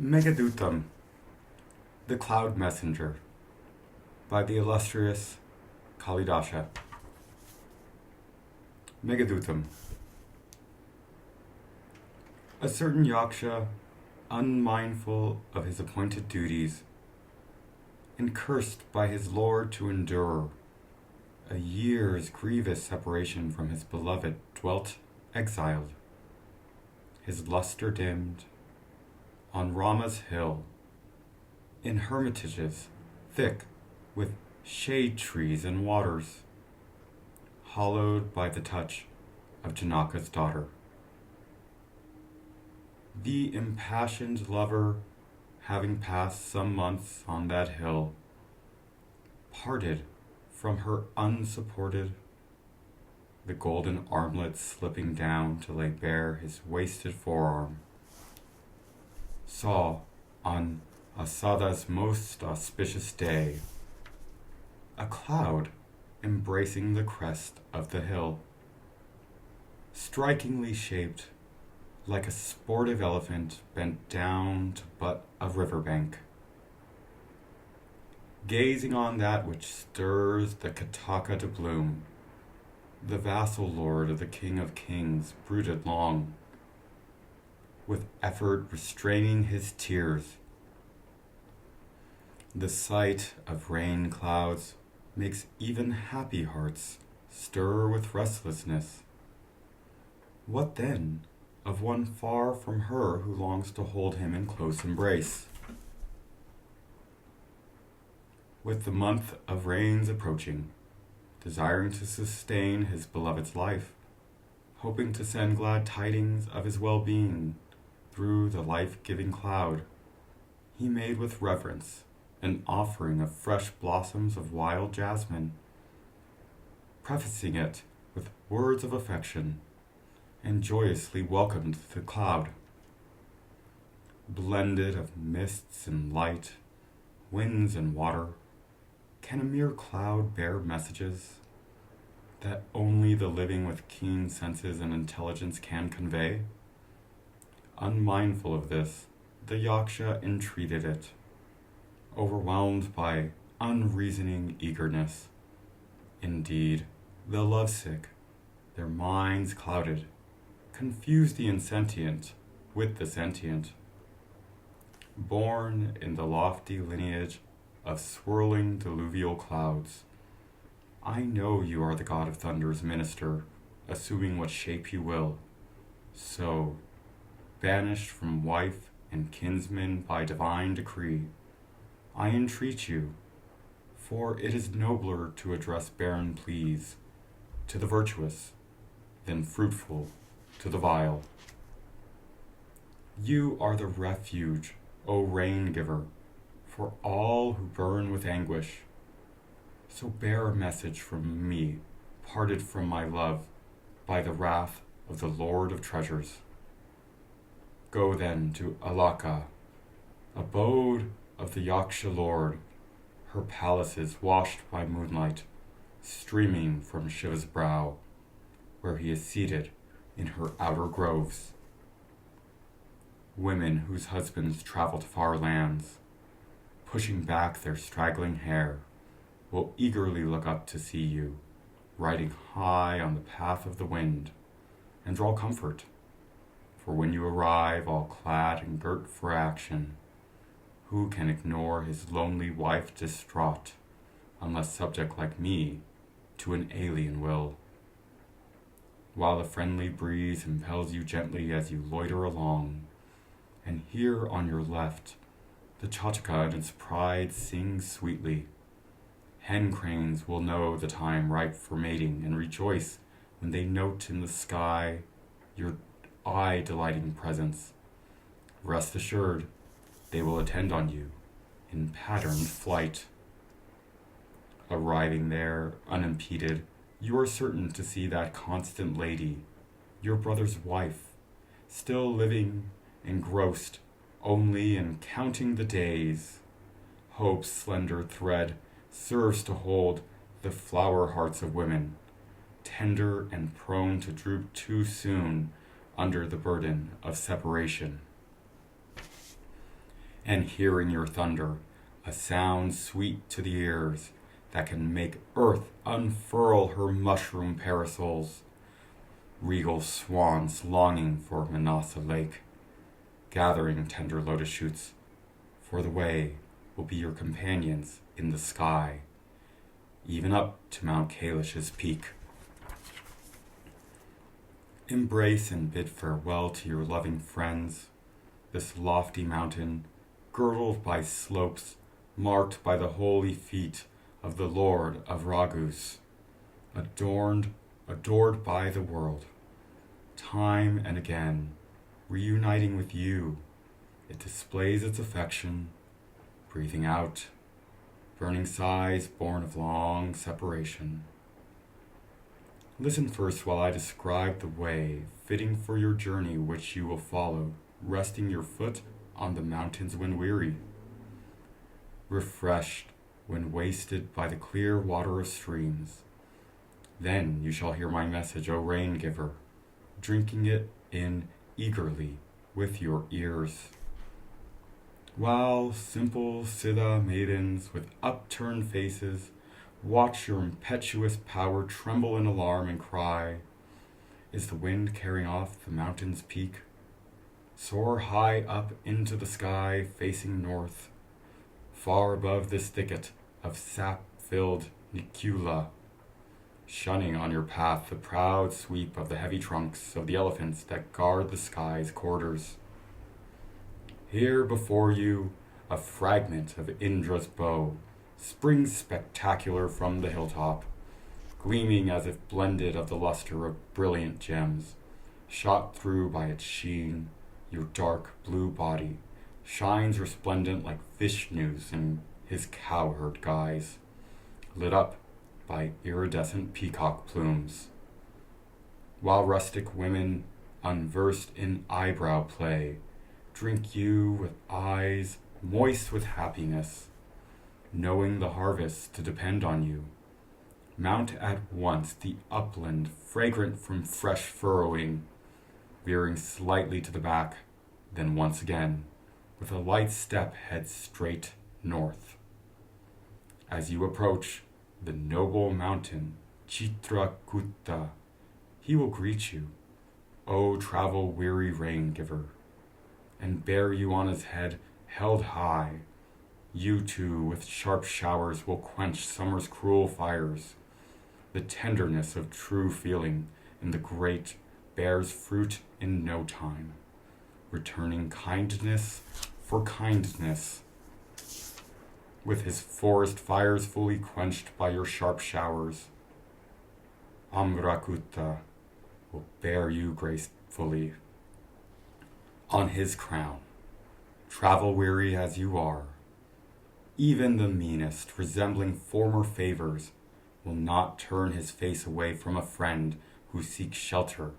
Meghadutam, the Cloud Messenger, by the illustrious Kalidasa. Meghadutam. A certain Yaksha, unmindful of his appointed duties, and cursed by his lord to endure a year's grievous separation from his beloved, dwelt exiled, his luster dimmed, on Rama's hill, in hermitages thick with shade trees and waters, hallowed by the touch of Janaka's daughter. The impassioned lover, having passed some months on that hill, parted from her unsupported, the golden armlet slipping down to lay bare his wasted forearm, saw on Asada's most auspicious day a cloud embracing the crest of the hill, strikingly shaped like a sportive elephant bent down to but a riverbank. Gazing on that which stirs the Kataka to bloom, the vassal lord of the King of Kings brooded long, with effort restraining his tears. The sight of rain clouds makes even happy hearts stir with restlessness. What then of one far from her who longs to hold him in close embrace? With the month of rains approaching, desiring to sustain his beloved's life, hoping to send glad tidings of his well-being through the life-giving cloud, he made with reverence an offering of fresh blossoms of wild jasmine, prefacing it with words of affection, and joyously welcomed the cloud. Blended of mists and light, winds and water, can a mere cloud bear messages that only the living with keen senses and intelligence can convey? Unmindful of this, the Yaksha entreated it, overwhelmed by unreasoning eagerness. Indeed, the lovesick, their minds clouded, confuse the insentient with the sentient. Born in the lofty lineage of swirling diluvial clouds, I know you are the god of thunder's minister, assuming what shape you will. So, banished from wife and kinsmen by divine decree, I entreat you, for it is nobler to address barren pleas to the virtuous than fruitful to the vile. You are the refuge, O rain-giver, for all who burn with anguish. So bear a message from me, parted from my love by the wrath of the Lord of Treasures. Go then to Alaka, abode of the Yaksha Lord, her palaces washed by moonlight, streaming from Shiva's brow, where he is seated in her outer groves. Women whose husbands travel to far lands, pushing back their straggling hair, will eagerly look up to see you, riding high on the path of the wind, and draw comfort. For when you arrive all clad and girt for action, who can ignore his lonely wife distraught, unless subject like me to an alien will? While the friendly breeze impels you gently as you loiter along, and here on your left, the Chataka in its pride sings sweetly. Hen cranes will know the time ripe for mating and rejoice when they note in the sky your eye-delighting presence. Rest assured, they will attend on you in patterned flight. Arriving there unimpeded, you are certain to see that constant lady, your brother's wife, still living engrossed only in counting the days. Hope's slender thread serves to hold the flower hearts of women, tender and prone to droop too soon under the burden of separation. and hearing your thunder, a sound sweet to the ears that can make earth unfurl her mushroom parasols. Regal swans longing for Manasa Lake, gathering tender lotus shoots, for the way will be your companions in the sky, even up to Mount Kailash's peak. Embrace and bid farewell to your loving friends, this lofty mountain, girdled by slopes, marked by the holy feet of the Lord of Ragus, adored by the world. Time and again, reuniting with you, it displays its affection, breathing out, burning sighs born of long separation. Listen first while I describe the way fitting for your journey which you will follow, resting your foot on the mountains when weary, refreshed when wasted by the clear water of streams. Then you shall hear my message, O rain giver, drinking it in eagerly with your ears. While simple Siddha maidens with upturned faces watch your impetuous power tremble in alarm and cry, is the wind carrying off the mountain's peak? Soar high up into the sky facing north, far above this thicket of sap-filled Nicula, shunning on your path the proud sweep of the heavy trunks of the elephants that guard the sky's quarters. Here before you, a fragment of Indra's bow springs spectacular from the hilltop, gleaming as if blended of the luster of brilliant gems. Shot through by its sheen, your dark blue body shines resplendent like Vishnu's in his cowherd guise, lit up by iridescent peacock plumes. While rustic women, unversed in eyebrow play, drink you with eyes moist with happiness, knowing the harvest to depend on you. Mount at once the upland, fragrant from fresh furrowing, veering slightly to the back, then once again, with a light step head straight north. As you approach the noble mountain, Chitrakuta, he will greet you, O travel-weary rain-giver, and bear you on his head held high. You too with sharp showers will quench summer's cruel fires. The tenderness of true feeling in the great bears fruit in no time, returning kindness for kindness. With his forest fires fully quenched by your sharp showers, Amrakuta will bear you gracefully on his crown. Travel weary as you are, even the meanest, resembling former favors, will not turn his face away from a friend who seeks shelter.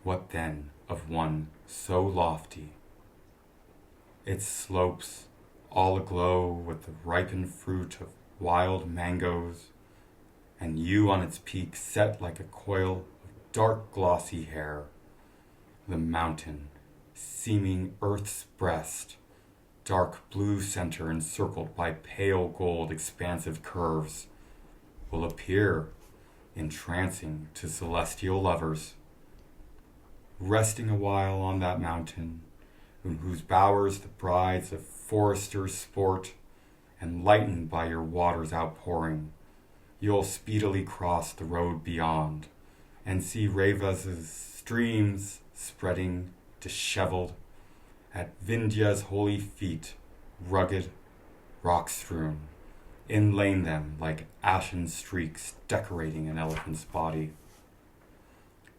What then of one so lofty? Its slopes, all aglow with the ripened fruit of wild mangoes, and you on its peak set like a coil of dark glossy hair. The mountain, seeming earth's breast, dark blue center encircled by pale gold expansive curves, will appear entrancing to celestial lovers. Resting a while on that mountain, in whose bowers the brides of foresters sport, and lightened by your waters outpouring, you'll speedily cross the road beyond, and see Revas' streams spreading disheveled at Vindhya's holy feet, rugged, rock-strewn, inlaying them like ashen streaks decorating an elephant's body.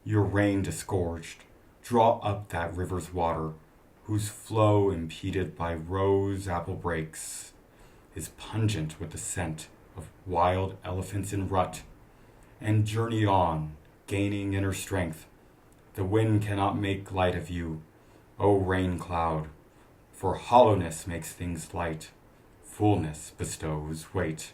Your rain disgorged, draw up that river's water, whose flow impeded by rose apple brakes is pungent with the scent of wild elephants in rut, and journey on, gaining inner strength. The wind cannot make light of you, O rain cloud, for hollowness makes things light, fullness bestows weight.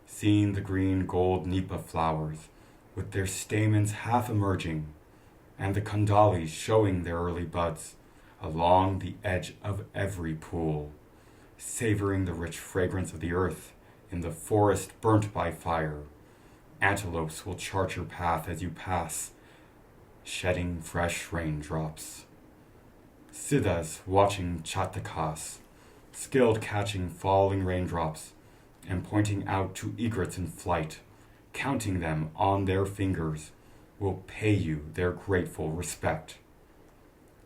Seeing the green gold nipa flowers, with their stamens half emerging, and the kandalis showing their early buds, along the edge of every pool, savoring the rich fragrance of the earth in the forest burnt by fire. Antelopes will chart your path as you pass, shedding fresh raindrops. Siddhas watching Chatakas, skilled catching falling raindrops and pointing out to egrets in flight, counting them on their fingers, will pay you their grateful respect,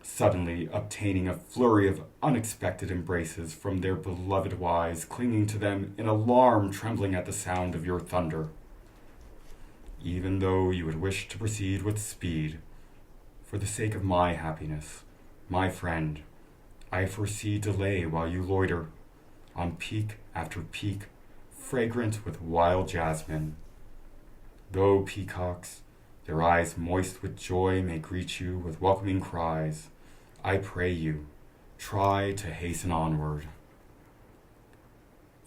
suddenly obtaining a flurry of unexpected embraces from their beloved wives, clinging to them in alarm, trembling at the sound of your thunder. Even though you would wish to proceed with speed, for the sake of my happiness, my friend, I foresee delay while you loiter, on peak after peak, fragrant with wild jasmine. Though peacocks, their eyes moist with joy, may greet you with welcoming cries, I pray you, try to hasten onward.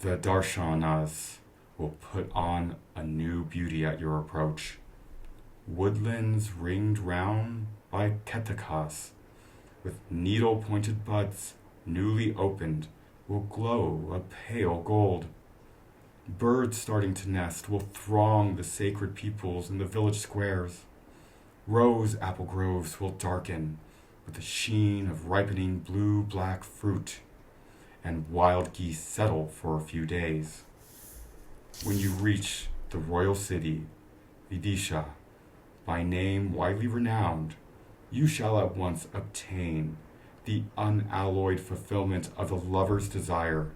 The darshanas will put on a new beauty at your approach. Woodlands ringed round by ketakas, with needle-pointed buds newly opened, will glow a pale gold. Birds starting to nest will throng the sacred peoples in the village squares. Rose apple groves will darken with the sheen of ripening blue-black fruit, and wild geese settle for a few days. When you reach the royal city, Vidisha, by name widely renowned, you shall at once obtain the unalloyed fulfillment of the lover's desire,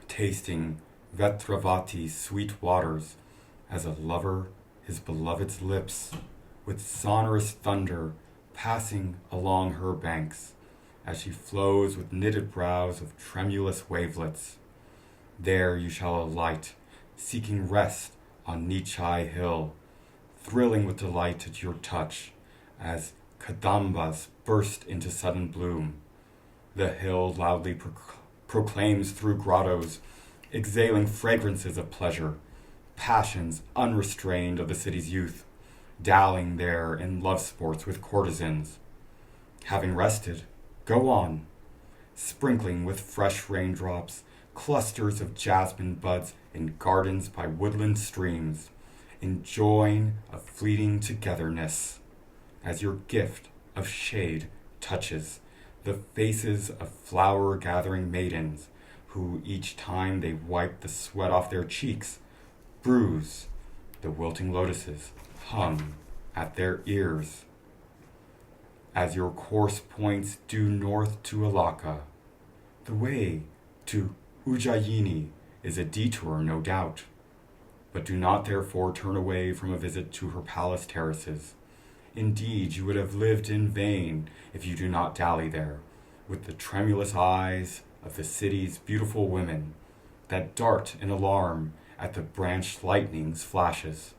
tasting Vetravati's sweet waters as a lover his beloved's lips, with sonorous thunder passing along her banks as she flows with knitted brows of tremulous wavelets. There you shall alight, seeking rest on Nichai Hill, thrilling with delight at your touch as kadambas burst into sudden bloom. The hill loudly proclaims through grottos, exhaling fragrances of pleasure, passions unrestrained of the city's youth, dallying there in love sports with courtesans. Having rested, go on, sprinkling with fresh raindrops clusters of jasmine buds in gardens by woodland streams, enjoying a fleeting togetherness as your gift of shade touches the faces of flower-gathering maidens who, each time they wipe the sweat off their cheeks, bruise the wilting lotuses hung at their ears. As your course points due north to Alaka, the way to Ujjayini is a detour, no doubt, but do not therefore turn away from a visit to her palace terraces. Indeed, you would have lived in vain if you do not dally there with the tremulous eyes of the city's beautiful women that dart in alarm at the branched lightning's flashes.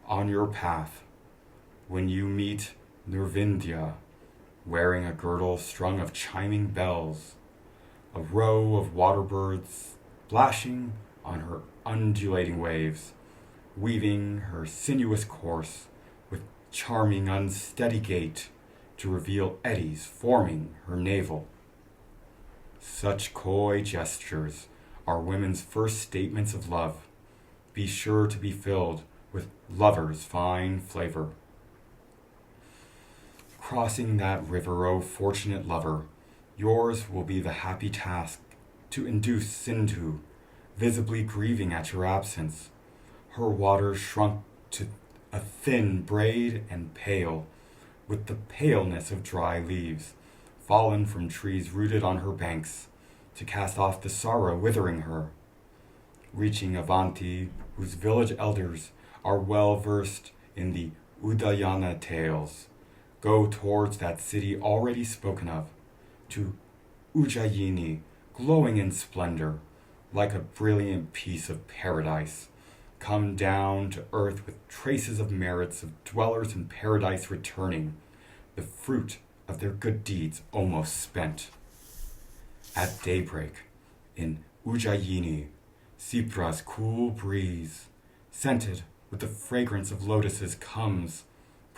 On your path, when you meet Nirvindya, wearing a girdle strung of chiming bells, a row of water birds splashing on her undulating waves, weaving her sinuous course with charming unsteady gait to reveal eddies forming her navel. Such coy gestures are women's first statements of love. Be sure to be filled with lover's fine flavor. Crossing that river, O fortunate lover, yours will be the happy task to induce Sindhu, visibly grieving at your absence, her waters shrunk to a thin braid and pale, with the paleness of dry leaves, fallen from trees rooted on her banks, to cast off the sorrow withering her. Reaching Avanti, whose village elders are well versed in the Udayana tales, go towards that city already spoken of, to Ujjayini, glowing in splendor, like a brilliant piece of paradise, come down to earth with traces of merits of dwellers in paradise returning, the fruit of their good deeds almost spent. At daybreak, in Ujjayini, Sipra's cool breeze, scented with the fragrance of lotuses, comes,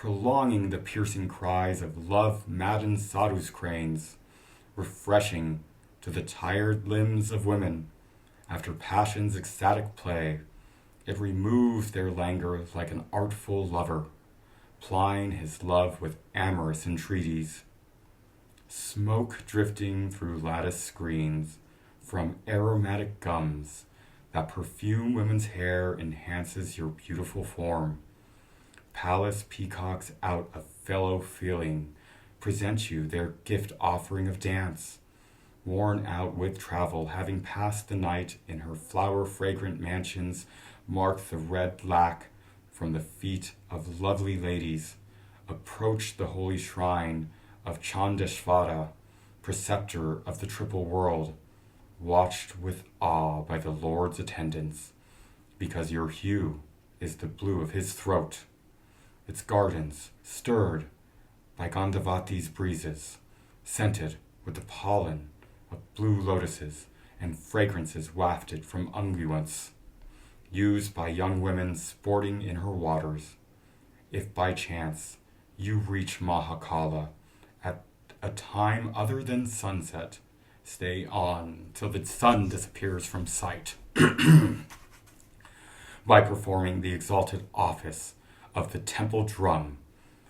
prolonging the piercing cries of love-maddened sadhus cranes, refreshing to the tired limbs of women after passion's ecstatic play. It removes their languor like an artful lover, plying his love with amorous entreaties. Smoke drifting through lattice screens from aromatic gums that perfume women's hair enhances your beautiful form. Palace peacocks out of fellow feeling present you their gift offering of dance, worn out with travel, having passed the night in her flower-fragrant mansions, mark the red lac from the feet of lovely ladies, approach the holy shrine of Chandeshvara, preceptor of the triple world, watched with awe by the Lord's attendants, because your hue is the blue of his throat. Its gardens stirred by Gandhavati's breezes, scented with the pollen of blue lotuses and fragrances wafted from unguents, used by young women sporting in her waters. If by chance you reach Mahakala at a time other than sunset, stay on till the sun disappears from sight. By performing the exalted office of the temple drum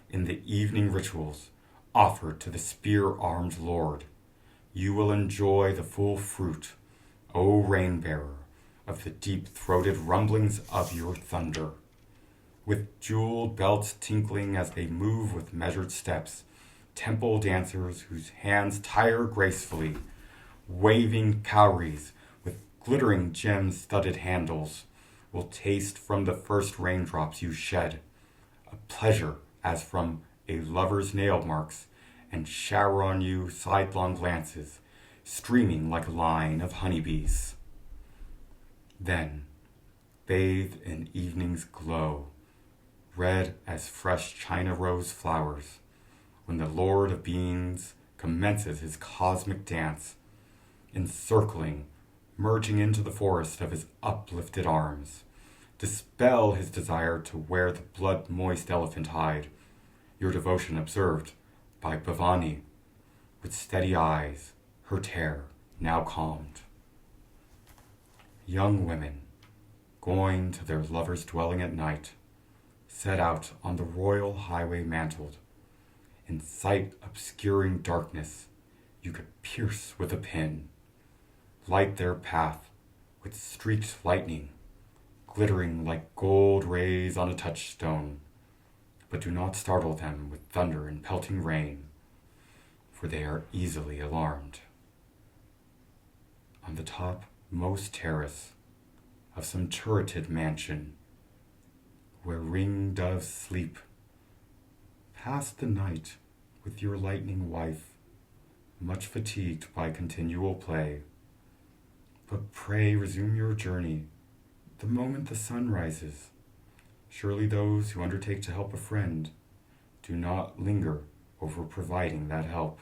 in the evening rituals offered to the spear-armed Lord, you will enjoy the full fruit, O rain-bearer, of the deep-throated rumblings of your thunder. With jeweled belts tinkling as they move with measured steps, temple dancers whose hands tire gracefully, waving cowries with glittering gem-studded handles, will taste from the first raindrops you shed, a pleasure as from a lover's nail marks, and shower on you sidelong glances, streaming like a line of honeybees. Then, bathe in evening's glow, red as fresh China rose flowers, when the Lord of Beings commences his cosmic dance, encircling, merging into the forest of his uplifted arms. Dispel his desire to wear the blood-moist elephant hide, your devotion observed by Bhavani, with steady eyes, her terror now calmed. Young women, going to their lover's dwelling at night, set out on the royal highway mantled. In sight obscuring darkness, you could pierce with a pin, light their path with streaked lightning, glittering like gold rays on a touchstone, but do not startle them with thunder and pelting rain, for they are easily alarmed. On the topmost terrace of some turreted mansion, where ring-doves sleep, pass the night with your lightning wife, much fatigued by continual play. But pray resume your journey the moment the sun rises. Surely those who undertake to help a friend do not linger over providing that help.